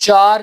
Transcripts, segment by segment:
4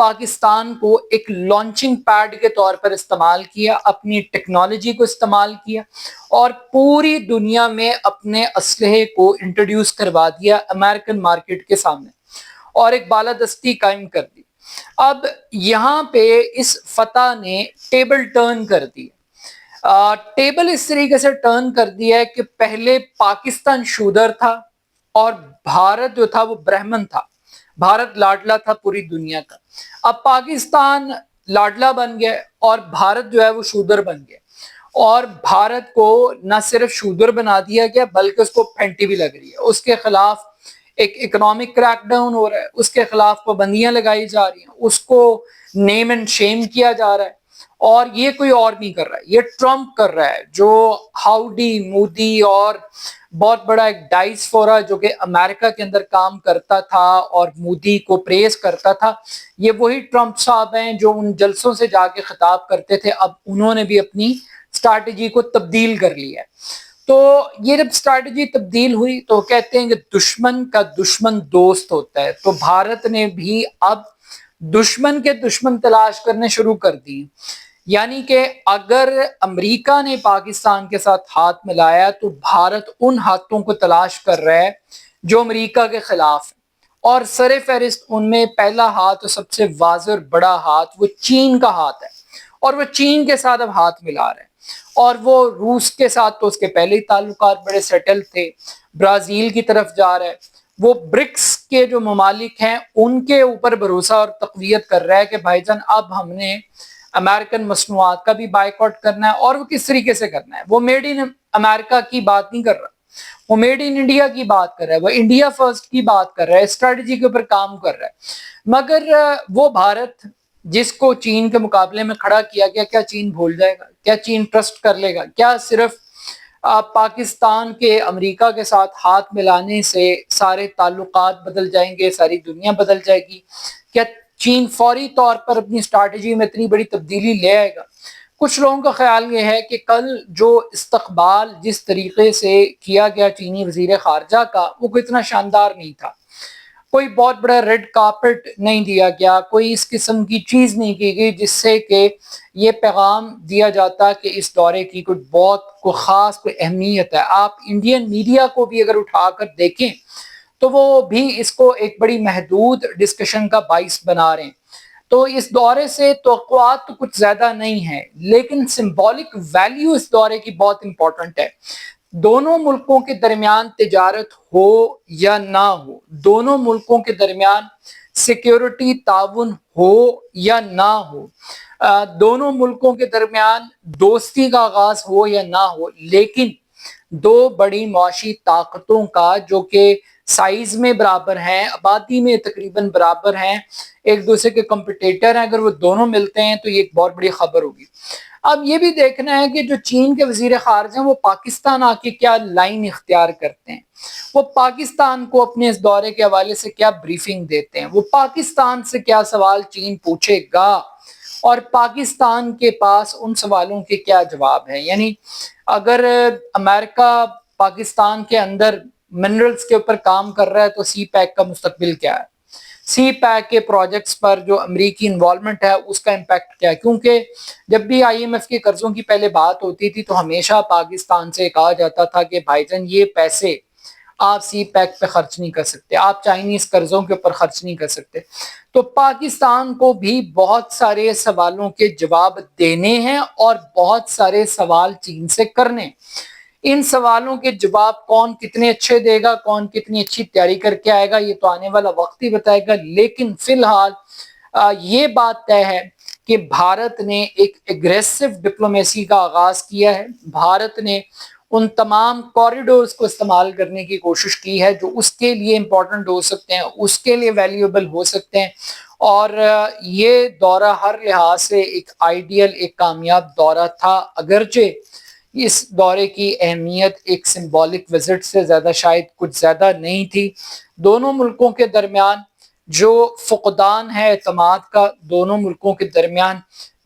پاکستان کو ایک launching paid کے طور پر استعمال کیا، اپنی ٹیکنالوجی کو استعمال کیا اور پوری دنیا میں اپنے اسلحے کو انٹروڈیوس کروا دیا امریکن مارکیٹ کے سامنے اور ایک بالادستی قائم کر دی۔ اب یہاں پہ اس فتح نے ٹیبل ٹرن کر دی، ٹیبل اس طریقے سے ٹرن کر دیا ہے کہ پہلے پاکستان شودر تھا اور بھارت جو تھا وہ برہمن تھا، بھارت لاڈلا تھا پوری دنیا کا۔ اب پاکستان لاڈلا بن گیا اور بھارت جو ہے وہ شودر بن گیا، اور بھارت کو نہ صرف شودر بنا دیا گیا بلکہ اس کو پھینٹی بھی لگ رہی ہے، اس کے خلاف ایک اکنامک کریک ڈاؤن ہو رہا ہے، اس کے خلاف پابندیاں لگائی جا رہی ہیں، اس کو نیم اینڈ شیم کیا جا رہا ہے، اور یہ کوئی اور نہیں کر رہا ہے، یہ ٹرمپ کر رہا ہے، جو ہاؤڈی مودی اور بہت بڑا ایک ڈائس فورا جو کہ امریکہ کے اندر کام کرتا تھا اور مودی کو پریز کرتا تھا، یہ وہی ٹرمپ صاحب ہیں جو ان جلسوں سے جا کے خطاب کرتے تھے۔ اب انہوں نے بھی اپنی اسٹریٹجی کو تبدیل کر لیا ہے۔ تو یہ جب اسٹریٹجی تبدیل ہوئی تو کہتے ہیں کہ دشمن کا دشمن دوست ہوتا ہے، تو بھارت نے بھی اب دشمن کے دشمن تلاش کرنے شروع کر دی، یعنی کہ اگر امریکہ نے پاکستان کے ساتھ ہاتھ ملایا تو بھارت ان ہاتھوں کو تلاش کر رہا ہے جو امریکہ کے خلاف ہے، اور سر فہرست ان میں پہلا ہاتھ اور سب سے واضح اور بڑا ہاتھ وہ چین کا ہاتھ ہے، اور وہ چین کے ساتھ اب ہاتھ ملا رہے ہیں، اور وہ روس کے ساتھ تو اس کے پہلے ہی تعلقات بڑے سیٹل تھے، برازیل کی طرف جا رہا ہے، وہ برکس کے جو ممالک ہیں ان کے اوپر بھروسہ اور تقویت کر رہا ہے کہ بھائی جان اب ہم نے امریکن مصنوعات کا بھی بائیکاٹ کرنا ہے، اور وہ کس طریقے سے کرنا ہے۔ وہ میڈ ان امریکہ کی بات نہیں کر رہا، وہ میڈ ان انڈیا کی بات کر رہا ہے، وہ انڈیا فرسٹ کی بات کر رہا ہے، اسٹریٹجی کے اوپر کام کر رہا ہے۔ مگر وہ بھارت جس کو چین کے مقابلے میں کھڑا کیا گیا، کیا چین بھول جائے گا؟ کیا چین ٹرسٹ کر لے گا؟ کیا صرف پاکستان کے امریکہ کے ساتھ ہاتھ ملانے سے سارے تعلقات بدل جائیں گے، ساری دنیا بدل جائے گی؟ کیا چین فوری طور پر اپنی اسٹریٹجی میں اتنی بڑی تبدیلی لے آئے گا؟ کچھ لوگوں کا خیال یہ ہے کہ کل جو استقبال جس طریقے سے کیا گیا چینی وزیر خارجہ کا، وہ کوئی اتنا شاندار نہیں تھا، کوئی بہت بڑا ریڈ کارپٹ نہیں دیا گیا، کوئی اس قسم کی چیز نہیں کی گئی جس سے کہ یہ پیغام دیا جاتا کہ اس دورے کی کوئی خاص کوئی اہمیت ہے۔ آپ انڈین میڈیا کو بھی اگر اٹھا کر دیکھیں تو وہ بھی اس کو ایک بڑی محدود ڈسکشن کا باعث بنا رہے ہیں۔ تو اس دورے سے توقعات تو کچھ زیادہ نہیں ہے، لیکن سمبولک ویلیو اس دورے کی بہت امپورٹنٹ ہے۔ دونوں ملکوں کے درمیان تجارت ہو یا نہ ہو، دونوں ملکوں کے درمیان سیکیورٹی تعاون ہو یا نہ ہو، دونوں ملکوں کے درمیان دوستی کا آغاز ہو یا نہ ہو، لیکن دو بڑی معاشی طاقتوں کا جو کہ سائز میں برابر ہیں، آبادی میں تقریباً برابر ہیں، ایک دوسرے کے کمپٹیٹر ہیں، اگر وہ دونوں ملتے ہیں تو یہ ایک بہت بڑی خبر ہوگی۔ اب یہ بھی دیکھنا ہے کہ جو چین کے وزیر خارجہ ہیں وہ پاکستان آ کے کیا لائن اختیار کرتے ہیں، وہ پاکستان کو اپنے اس دورے کے حوالے سے کیا بریفنگ دیتے ہیں، وہ پاکستان سے کیا سوال چین پوچھے گا، اور پاکستان کے پاس ان سوالوں کے کیا جواب ہیں۔ یعنی اگر امریکہ پاکستان کے اندر منرلز کے اوپر کام کر رہا ہے تو سی پیک کا مستقبل کیا ہے، سی پیک کے پروجیکٹس پر جو امریکی انوالومنٹ ہے اس کا امپیکٹ کیا ہے؟ کیونکہ جب بھی آئی ایم ایف کے قرضوں کی پہلے بات ہوتی تھی تو ہمیشہ پاکستان سے کہا جاتا تھا کہ بھائی جان یہ پیسے آپ سی پیک پہ خرچ نہیں کر سکتے، آپ چائنیز قرضوں کے اوپر خرچ نہیں کر سکتے۔ تو پاکستان کو بھی بہت سارے سوالوں کے جواب دینے ہیں اور بہت سارے سوال چین سے کرنے۔ ان سوالوں کے جواب کون کتنے اچھے دے گا، کون کتنی اچھی تیاری کر کے آئے گا، یہ تو آنے والا وقت ہی بتائے گا، لیکن فی الحال یہ بات طے ہے کہ بھارت نے ایک ایگریسو ڈپلومیسی کا آغاز کیا ہے، بھارت نے ان تمام کوریڈورز کو استعمال کرنے کی کوشش کی ہے جو اس کے لیے امپورٹنٹ ہو سکتے ہیں، اس کے لیے ویلیوبل ہو سکتے ہیں، اور یہ دورہ ہر لحاظ سے ایک آئیڈیل، ایک کامیاب دورہ تھا، اگرچہ اس دورے کی اہمیت ایک سمبولک وزٹ سے زیادہ شاید کچھ زیادہ نہیں تھی۔ دونوں ملکوں کے درمیان جو فقدان ہے اعتماد کا، دونوں ملکوں کے درمیان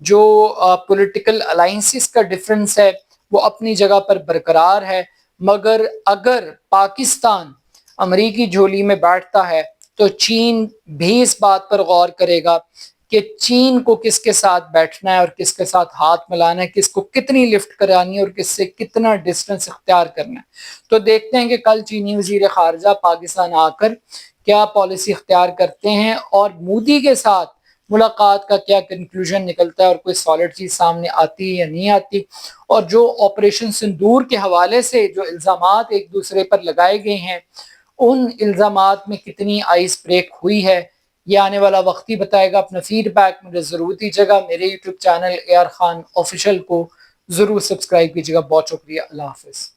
جو پولیٹیکل الائنسز کا ڈفرنس ہے وہ اپنی جگہ پر برقرار ہے، مگر اگر پاکستان امریکی جھولی میں بیٹھتا ہے تو چین بھی اس بات پر غور کرے گا کہ چین کو کس کے ساتھ بیٹھنا ہے اور کس کے ساتھ ہاتھ ملانا ہے، کس کو کتنی لفٹ کرانی ہے اور کس سے کتنا ڈسٹنس اختیار کرنا ہے۔ تو دیکھتے ہیں کہ کل چینی وزیر خارجہ پاکستان آ کر کیا پالیسی اختیار کرتے ہیں اور مودی کے ساتھ ملاقات کا کیا کنکلوژن نکلتا ہے اور کوئی سالڈ چیز سامنے آتی ہے یا نہیں آتی، اور جو آپریشن سندور کے حوالے سے جو الزامات ایک دوسرے پر لگائے گئے ہیں ان الزامات میں کتنی آئس بریک ہوئی ہے، یہ آنے والا وقت ہی بتائے گا۔ اپنا فیڈ بیک مجھے ضرور دیجیے گا، میرے YouTube channel AR Khan official کو ضرور سبسکرائب کیجیے گا۔ بہت شکریہ، اللہ حافظ۔